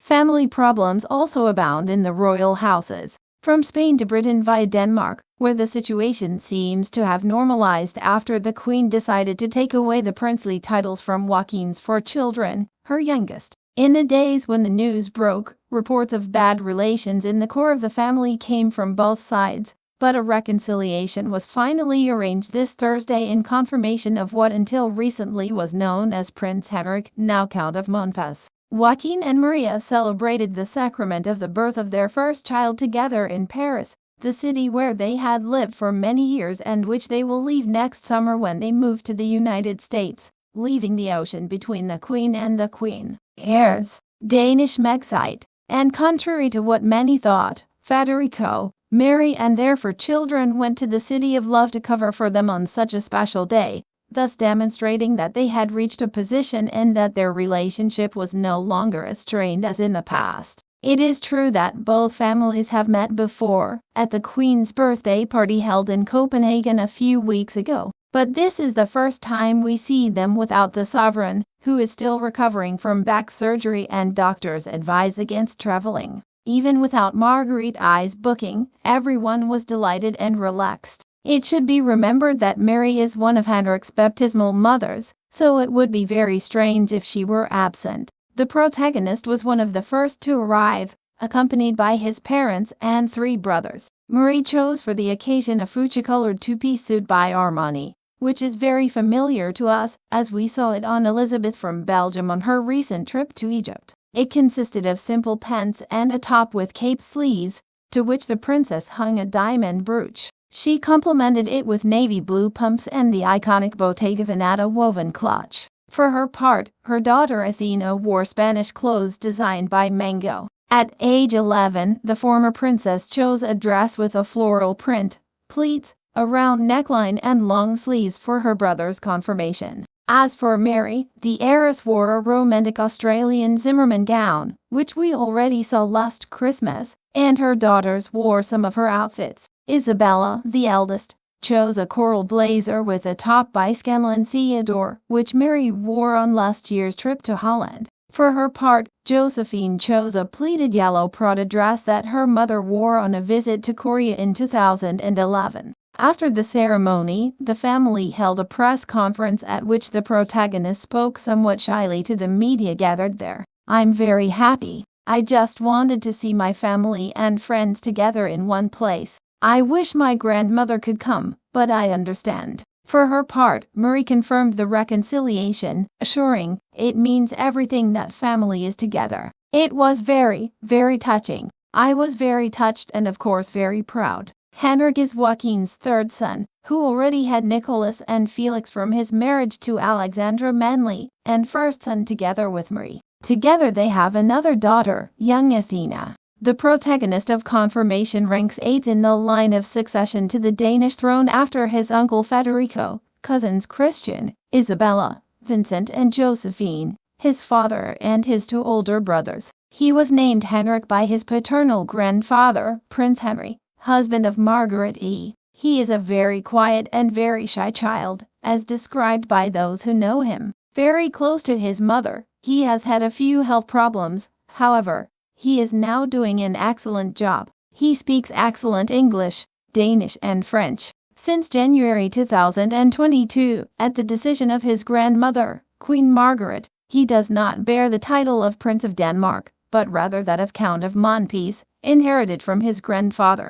Family problems also abound in the royal houses, from Spain to Britain via Denmark, where the situation seems to have normalized after the Queen decided to take away the princely titles from Joaquin's 4 children, her youngest. In the days when the news broke, reports of bad relations in the core of the family came from both sides, but a reconciliation was finally arranged this Thursday in confirmation of what until recently was known as Prince Henrik, now Count of Montpes. Joaquin and Maria celebrated the sacrament of the birth of their first child together in Paris, the city where they had lived for many years and which they will leave next summer when they move to the United States, leaving the ocean between the Queen and the Queen heirs. Danish Megxite. And contrary to what many thought, Federico, Mary and their 4 children went to the City of Love to cover for them on such a special day, thus demonstrating that they had reached a position and that their relationship was no longer as strained as in the past. It is true that both families have met before, at the Queen's birthday party held in Copenhagen a few weeks ago, but this is the first time we see them without the sovereign, who is still recovering from back surgery and doctors advise against traveling. Even without Marguerite's booking, everyone was delighted and relaxed. It should be remembered that Mary is one of Henrik's baptismal mothers, so it would be very strange if she were absent. The protagonist was one of the first to arrive, accompanied by his parents and 3 brothers. Marie chose for the occasion a fuchsia-colored 2-piece suit by Armani, which is very familiar to us, as we saw it on Elizabeth from Belgium on her recent trip to Egypt. It consisted of simple pants and a top with cape sleeves, to which the princess hung a diamond brooch. She complemented it with navy blue pumps and the iconic Bottega Veneta woven clutch. For her part, her daughter Athena wore Spanish clothes designed by Mango. At age 11, the former princess chose a dress with a floral print, pleats, a round neckline and long sleeves for her brother's confirmation. As for Mary, the heiress wore a romantic Australian Zimmermann gown, which we already saw last Christmas, and her daughters wore some of her outfits. Isabella, the eldest, chose a coral blazer with a top by Scanlan Theodore, which Mary wore on last year's trip to Holland. For her part, Josephine chose a pleated yellow Prada dress that her mother wore on a visit to Korea in 2011. After the ceremony, the family held a press conference at which the protagonist spoke somewhat shyly to the media gathered there. "I'm very happy. I just wanted to see my family and friends together in one place. I wish my grandmother could come, but I understand." For her part, Marie confirmed the reconciliation, assuring, "It means everything that family is together. It was very, very touching. I was very touched and of course very proud." Henrik is Joaquin's 3rd son, who already had Nicolas and Felix from his marriage to Alexandra Manley, and 1st son together with Marie. Together they have another daughter, young Athena. The protagonist of Confirmation ranks 8th in the line of succession to the Danish throne after his uncle Federico, cousins Christian, Isabella, Vincent and Josephine, his father and his 2 older brothers. He was named Henrik by his paternal grandfather, Prince Henry, husband of Margaret E. He is a very quiet and very shy child, as described by those who know him. Very close to his mother, he has had a few health problems, however, he is now doing an excellent job. He speaks excellent English, Danish and French. Since January 2022, at the decision of his grandmother, Queen Margaret, he does not bear the title of Prince of Denmark, but rather that of Count of Montpes, inherited from his grandfather.